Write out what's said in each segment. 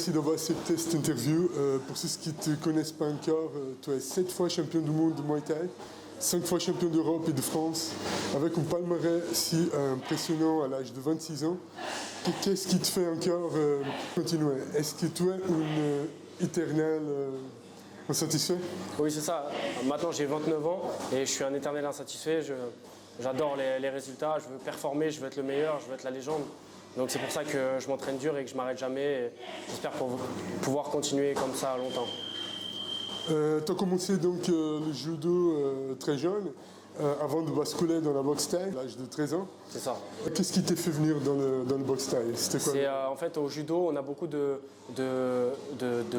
merci d'avoir accepté cette interview. Pour ceux qui ne te connaissent pas encore, tu es 7 fois champion du monde de Muay Thai, 5 fois champion d'Europe et de France, avec un palmarès si impressionnant à l'âge de 26 ans. Qu'est-ce qui te fait encore continuer? Est-ce que tu es une éternelle insatisfait? Oui, c'est ça. Maintenant, j'ai 29 ans et je suis un éternel insatisfait. J'adore les résultats, je veux performer, je veux être le meilleur, je veux être la légende. Donc c'est pour ça que je m'entraîne dur et que je ne m'arrête jamais. J'espère pouvoir continuer comme ça longtemps. Tu as commencé donc le judo très jeune, avant de basculer dans la boxe thaï, à l'âge de 13 ans. C'est ça. Qu'est-ce qui t'a fait venir dans le boxe thaï? C'était quoi? En fait, au judo, on a beaucoup de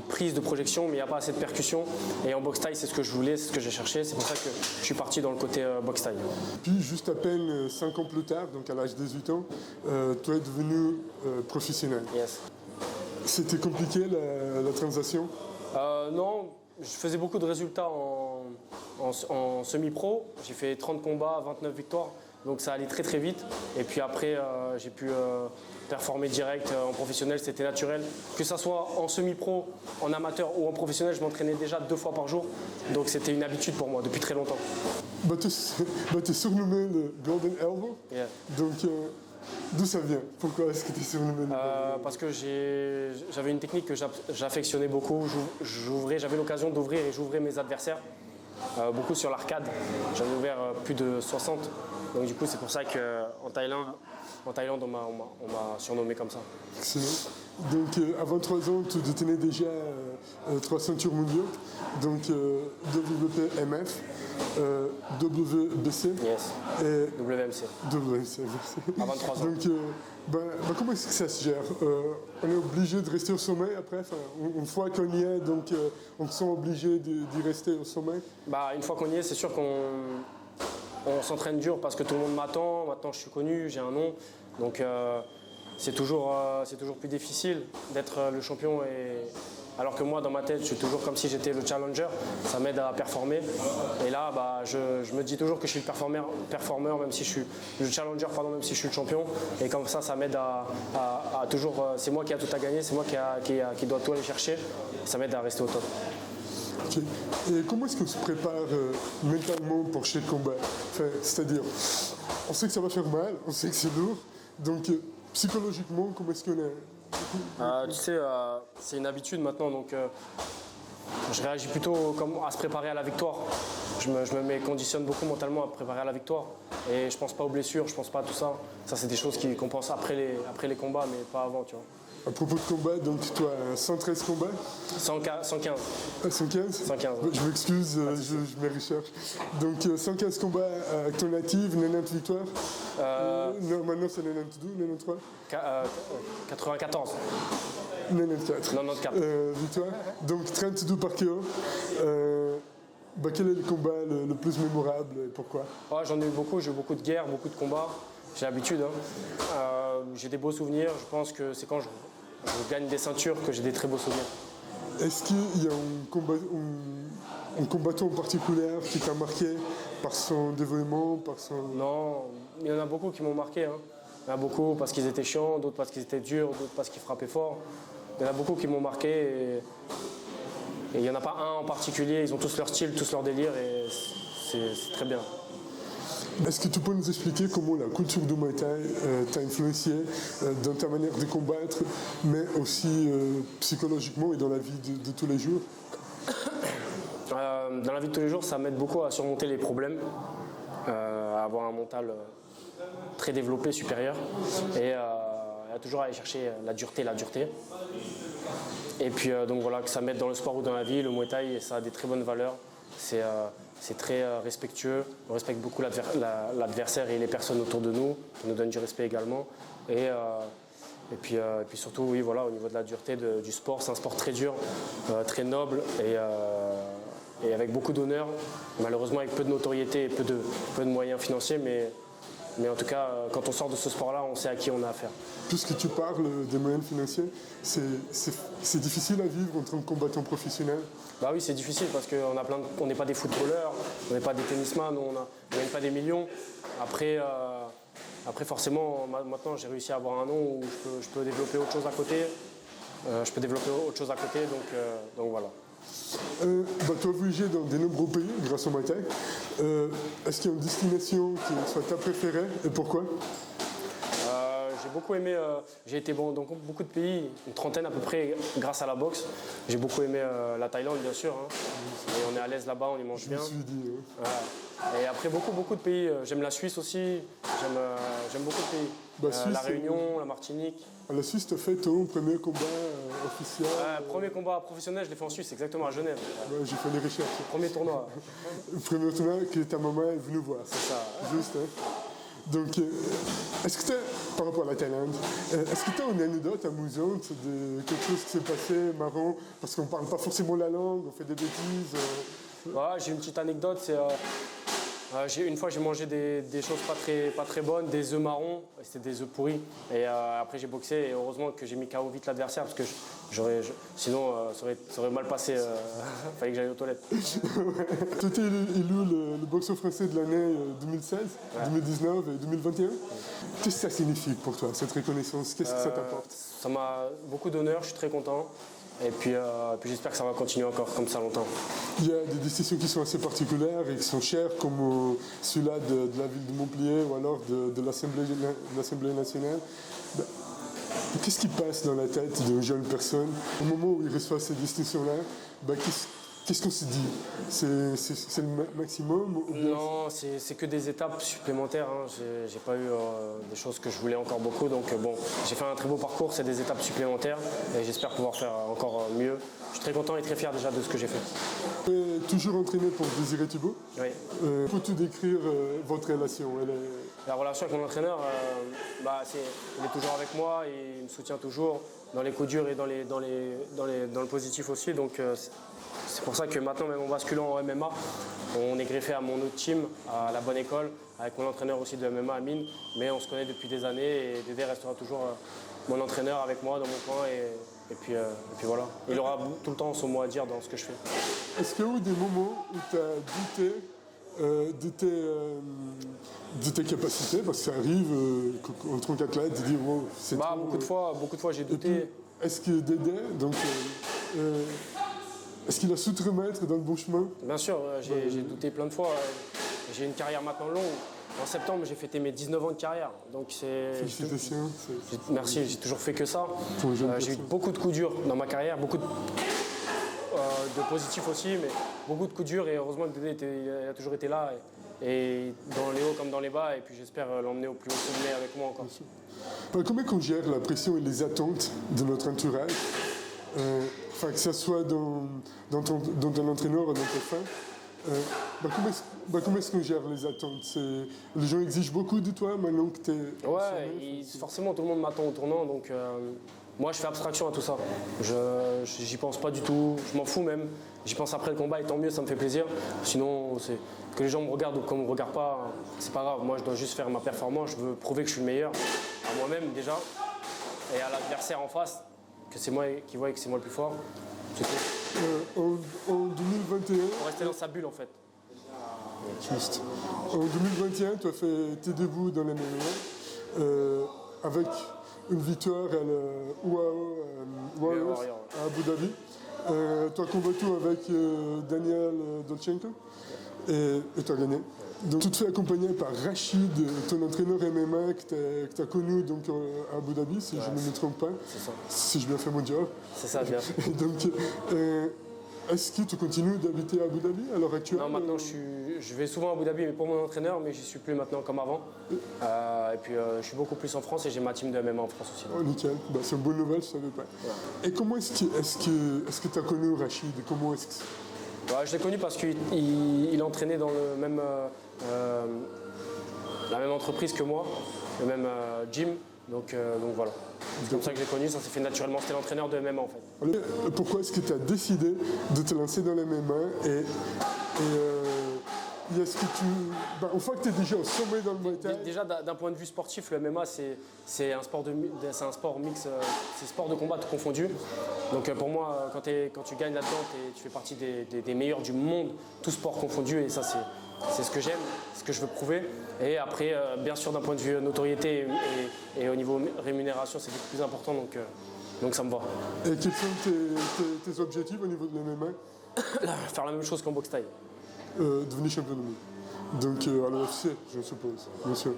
prises de projection, mais il n'y a pas assez de percussion. Et en boxe thaï, c'est ce que je voulais, c'est ce que j'ai cherché. C'est pour ça que je suis parti dans le côté boxe thaï. Puis juste à peine 5 ans plus tard, donc à l'âge de 18 ans, tu es devenu professionnel. Yes. C'était compliqué la transition? Non, je faisais beaucoup de résultats en semi-pro. J'ai fait 30 combats, 29 victoires. Donc ça allait très très vite. Et puis après, j'ai pu performer direct en professionnel, c'était naturel. Que ça soit en semi-pro, en amateur ou en professionnel, je m'entraînais déjà 2 fois par jour. Donc c'était une habitude pour moi depuis très longtemps. Tu es surnommé le Golden Elbow. Yeah. Donc d'où ça vient? Pourquoi est-ce que tu es surnommé Parce que j'avais une technique que j'affectionnais beaucoup. J'avais l'occasion d'ouvrir et j'ouvrais mes adversaires. Beaucoup sur l'arcade. J'en ai ouvert plus de 60. Donc du coup, c'est pour ça qu'en Thaïlande, on m'a surnommé comme ça. Excellent. Donc à 23 ans, tu détenais déjà 3 ceintures mondiales. Donc WPMF, WBC Yes. et WMC. WMC, merci. À 23 ans. Donc comment est-ce que ça se gère? On est obligé de rester au sommet après, une fois qu'on y est, donc on se sent obligé d'y rester au sommet? Une fois qu'on y est, c'est sûr qu'on s'entraîne dur parce que tout le monde m'attend. Maintenant, je suis connu, j'ai un nom. Donc c'est toujours plus difficile d'être le champion. Alors que moi, dans ma tête, je suis toujours comme si j'étais le challenger. Ça m'aide à performer. Et là, je me dis toujours que je suis le performeur, même si je suis le challenger, même si je suis le champion. Et comme ça m'aide à toujours. C'est moi qui a tout à gagner, c'est moi qui doit tout aller chercher. Ça m'aide à rester au top. Okay. Et comment est-ce qu'on se prépare mentalement pour chaque combat? C'est-à-dire, on sait que ça va faire mal, on sait que c'est lourd. Donc psychologiquement, comment est-ce qu'on est? Tu sais, c'est une habitude maintenant, donc je réagis plutôt comme à se préparer à la victoire. Je me conditionne beaucoup mentalement à préparer à la victoire. Et je pense pas aux blessures, je pense pas à tout ça. Ça, c'est des choses qu'on pense après les combats, mais pas avant, tu vois. À propos de combat, donc toi, 113 combats? 115. 115? 115. Je m'excuse, je me recherche. Donc 115 combats à ton actif, 90 victoires? Non, maintenant c'est 92, 93? 94. 94. Victoire. Donc 32 par KO. Quel est le combat le plus mémorable et pourquoi? J'en ai eu beaucoup, j'ai eu beaucoup de guerres, beaucoup de combats. J'ai l'habitude. J'ai des beaux souvenirs. Je pense que c'est quand je gagne des ceintures que j'ai des très beaux souvenirs. Est-ce qu'il y a un combattant en particulier qui t'a marqué par son dévouement, par son... Non, il y en a beaucoup qui m'ont marqué. Il y en a beaucoup parce qu'ils étaient chiants, d'autres parce qu'ils étaient durs, d'autres parce qu'ils frappaient fort. Il y en a beaucoup qui m'ont marqué et il n'y en a pas un en particulier. Ils ont tous leur style, tous leur délire et c'est très bien. Est-ce que tu peux nous expliquer comment la culture du Muay Thai t'a influencé dans ta manière de combattre, mais aussi psychologiquement et dans la vie de tous les jours? Dans la vie de tous les jours, ça m'aide beaucoup à surmonter les problèmes, à avoir un mental très développé, supérieur, et à toujours aller chercher la dureté. Et puis donc voilà, que ça m'aide dans le sport ou dans la vie, le Muay Thai, ça a des très bonnes valeurs. C'est très respectueux, on respecte beaucoup l'adversaire et les personnes autour de nous, qui nous donnent du respect également. Et puis surtout, oui, voilà, au niveau de la dureté du sport, c'est un sport très dur, très noble et avec beaucoup d'honneur, malheureusement avec peu de notoriété et peu de moyens financiers, mais en tout cas, quand on sort de ce sport-là, on sait à qui on a affaire. Puisque tu parles des moyens financiers, c'est difficile à vivre en tant que combattant professionnel? Oui, c'est difficile parce qu'on n'est pas des footballeurs, on n'est pas des tennisman, on ne gagne pas des millions. Après, forcément, maintenant, j'ai réussi à avoir un nom où je peux développer autre chose à côté. je peux développer autre chose à côté, donc voilà. Tu as voyagé dans de nombreux pays grâce au Muay Thai. Est-ce qu'il y a une destination qui soit ta préférée et pourquoi? J'ai beaucoup aimé, j'ai été dans beaucoup de pays, une trentaine à peu près, grâce à la boxe. J'ai beaucoup aimé la Thaïlande, bien sûr. Hein. Et on est à l'aise là-bas, on y mange bien. Je me suis dit. Ouais. Et après, beaucoup de pays. J'aime la Suisse aussi, j'aime beaucoup de pays. Suisse, la Réunion, la Martinique. La Suisse, tu as fait ton premier combat officiel. Premier combat professionnel, je l'ai fait en Suisse, exactement, à Genève. Ouais, j'ai fait les recherches. Premier tournoi. Le premier tournoi que ta maman est venue voir. C'est ça. Juste, hein. Donc, est-ce que par rapport à la Thaïlande, est-ce que tu as une anecdote amusante de quelque chose qui s'est passé, marrant, parce qu'on ne parle pas forcément la langue, on fait des bêtises Ouais, j'ai une petite anecdote, une fois j'ai mangé des choses pas très bonnes, des œufs marrons, c'était des œufs pourris. Et après j'ai boxé et heureusement que j'ai mis KO vite l'adversaire parce que sinon ça aurait mal passé, fallait que j'aille aux toilettes. Tu étais élu le boxeur français de l'année 2016, 2019 et 2021. Qu'est-ce que ça signifie pour toi, cette reconnaissance? Qu'est-ce que ça t'apporte? Ça m'a beaucoup d'honneur, je suis très content. Et puis j'espère que ça va continuer encore comme ça longtemps. Il y a des décisions qui sont assez particulières et qui sont chères, comme celui-là de la ville de Montpellier ou alors de l'Assemblée nationale. Qu'est-ce qui passe dans la tête d'une jeune personne au moment où il reçoit ces distinctions-là? Qu'est-ce qu'on se dit? C'est le maximum ou bien... Non, c'est que des étapes supplémentaires. Hein. J'ai pas eu des choses que je voulais encore beaucoup. Donc j'ai fait un très beau parcours, c'est des étapes supplémentaires et j'espère pouvoir faire encore mieux. Je suis très content et très fier déjà de ce que j'ai fait. Tu es toujours entraîné pour Désiré Thibault. Oui. Peux-tu décrire votre relation? La relation avec mon entraîneur, il est toujours avec moi, il me soutient toujours dans les coups durs et dans le positif aussi. Donc c'est pour ça que maintenant, même en basculant en MMA, on est greffé à mon autre team, à la bonne école, avec mon entraîneur aussi de MMA, Amine. Mais on se connaît depuis des années et Dédé restera toujours mon entraîneur avec moi dans mon coin. Et puis voilà. Il aura tout le temps son mot à dire dans ce que je fais. Est-ce qu'il y a eu des moments où tu as douté de tes capacités? Parce que ça arrive en tant qu'athlète de dire wow, c'est trop, beaucoup de fois j'ai douté. Puis, est-ce que Dédé, est-ce qu'il a su te remettre dans le bon chemin? Bien sûr, j'ai douté plein de fois. J'ai une carrière maintenant longue. En septembre, j'ai fêté mes 19 ans de carrière. Donc Félicitations. Merci, j'ai toujours fait que ça. J'ai eu beaucoup de coups durs dans ma carrière, beaucoup de positifs aussi, mais beaucoup de coups durs. Et heureusement que Dédé il a toujours été là, et dans les hauts comme dans les bas. Et puis j'espère l'emmener au plus haut sommet avec moi encore. Comment on gère la pression et les attentes de notre entourage? Que ce soit dans ton entraîneur ou dans tes fins. Comment est-ce qu'on gère les attentes? Les gens exigent beaucoup de toi maintenant que tu es... Ouais, forcément tout le monde m'attend au tournant, donc moi je fais abstraction à tout ça. J'y pense pas du tout, je m'en fous même. J'y pense après le combat et tant mieux, ça me fait plaisir. Sinon, que les gens me regardent ou qu'on me regarde pas, c'est pas grave. Moi je dois juste faire ma performance, je veux prouver que je suis le meilleur, à moi-même déjà, et à l'adversaire en face, que c'est moi qui voit que c'est moi le plus fort. En 2021... Pour rester dans sa bulle en fait. Juste. En 2021, tu as fait tes débuts dans les MMA avec une victoire à la Warriors à Abu Dhabi. Tu as combattu avec Daniel Dolchenko et tu as gagné. Donc tu te fais accompagner par Rachid, ton entraîneur MMA que tu as connu donc, à Abu Dhabi, si je ne me trompe pas. C'est ça. Si j'ai bien fait mon job. C'est ça, bien. Donc, est-ce que tu continues d'habiter à Abu Dhabi à l'heure actuelle? Non, maintenant je vais souvent à Abu Dhabi mais pour mon entraîneur, mais j'y suis plus maintenant comme avant. Et puis je suis beaucoup plus en France et j'ai ma team de MMA en France aussi. Oh nickel, c'est une bonne nouvelle, je ne savais pas. Ouais. Et comment est-ce que tu as connu Rachid? Comment est-ce que... Je l'ai connu parce qu'il entraînait dans la même entreprise que moi, le même gym. Donc voilà. C'est comme ça que je l'ai connu, ça s'est fait naturellement. C'était l'entraîneur de MMA en fait. Alors, pourquoi est-ce que tu as décidé de te lancer dans les MMA et est-ce que une fois que tu es déjà au sommet dans le Muay Thai... Déjà d'un point de vue sportif, le MMA c'est un sport mix, c'est sport de combat tout confondu. Donc pour moi, quand tu gagnes là-dedans, tu fais partie des meilleurs du monde, tout sport confondu, et ça c'est ce que j'aime, ce que je veux prouver. Et après, bien sûr, d'un point de vue notoriété et au niveau rémunération, c'est beaucoup plus important. Donc Donc ça me va. Et quels sont tes objectifs au niveau de l'MMA? Faire la même chose qu'en boxe thaï. Devenir champion du monde. Donc à l'UFC, je suppose, bien sûr.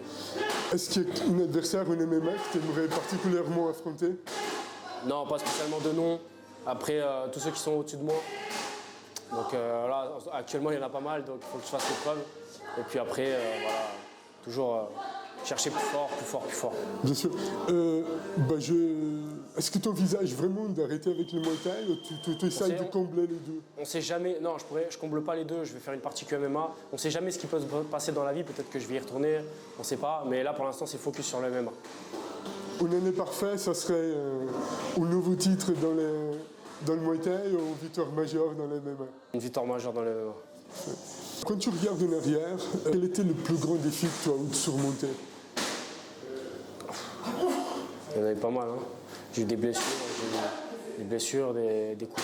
Est-ce qu'il y a un adversaire ou un MMA que tu aimerais particulièrement affronter? Non, pas spécialement de nom. Après, tous ceux qui sont au-dessus de moi. Donc là, actuellement, il y en a pas mal, donc il faut que je fasse les preuves. Et puis après, voilà, toujours chercher plus fort, plus fort, plus fort. Bien sûr. Est-ce que tu envisages vraiment d'arrêter avec le Muay Thai ou tu essayes de combler les deux? On sait jamais, non, je comble pas les deux, je vais faire une partie QMMA. On sait jamais ce qui peut se passer dans la vie, peut-être que je vais y retourner, on sait pas. Mais là, pour l'instant, c'est focus sur le MMA. Une année parfaite, ça serait un nouveau titre dans le Muay Thai ou une victoire majeure dans le MMA? Une victoire majeure dans le MMA. Quand tu regardes en arrière, quel était le plus grand défi que tu as eu de surmonter? Il y en avait pas mal. Hein. J'ai eu des blessures, des coups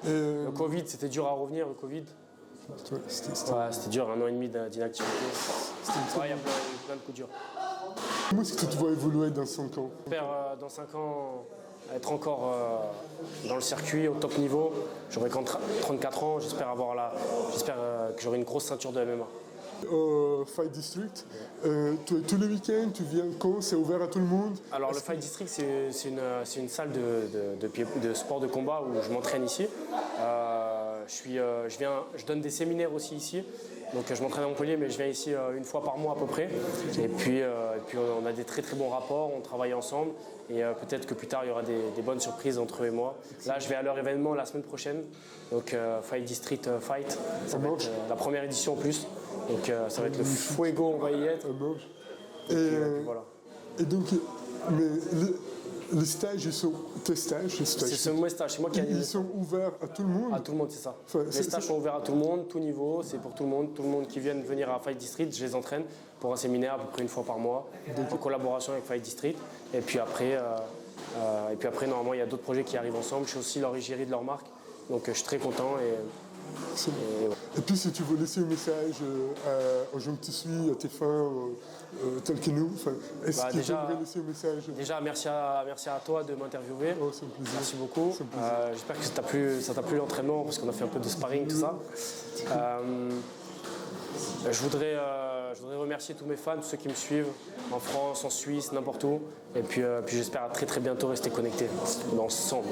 de pied. Le Covid, c'était dur à revenir, le Covid. Ouais, c'était dur, 1 an et demi d'inactivité. Il y a plein de coups durs. Comment est-ce que tu te vois évoluer dans 5 ans? J'espère dans 5 ans être encore dans le circuit au top niveau. J'aurai 34 ans, j'espère que j'aurai une grosse ceinture de MMA. Fight District, tous les week-ends, tu viens quand? C'est ouvert à tout le monde? Alors le Fight District, c'est une salle de sport de combat où je m'entraîne ici. Je donne des séminaires aussi ici. Donc je m'entraîne à Montpellier, mais je viens ici une fois par mois à peu près. Et puis on a des très très bons rapports, on travaille ensemble. Et peut-être que plus tard, il y aura des bonnes surprises entre eux et moi. Là, je vais à leur événement la semaine prochaine. Donc Fight District Fight, ça va être la première édition en plus. Donc ça va être le Fuego, on va y être. Voilà. Et donc, les stages, tes stages, c'est mon stage, c'est moi qui anime. Ils sont ouverts à tout le monde? À tout le monde, c'est ça. Enfin, les stages sont ouverts à tout le monde, tout niveau, c'est pour tout le monde. Tout le monde qui vient venir à Fight District, je les entraîne pour un séminaire à peu près une fois par mois, en collaboration avec Fight District. Et puis après, normalement, il y a d'autres projets qui arrivent ensemble. Je suis aussi leur égérie de leur marque, donc je suis très content. Et puis si tu veux laisser un message aux gens que tu suis, à tes fans, tels que nous, est-ce que tu aimerais laisser un message? Déjà, merci à toi de m'interviewer. Oh, c'est un plaisir. Merci beaucoup. J'espère que ça t'a plu l'entraînement, parce qu'on a fait un peu de sparring, tout ça. Je voudrais remercier tous mes fans, tous ceux qui me suivent, en France, en Suisse, n'importe où. Et puis j'espère à très très bientôt rester connectés ensemble.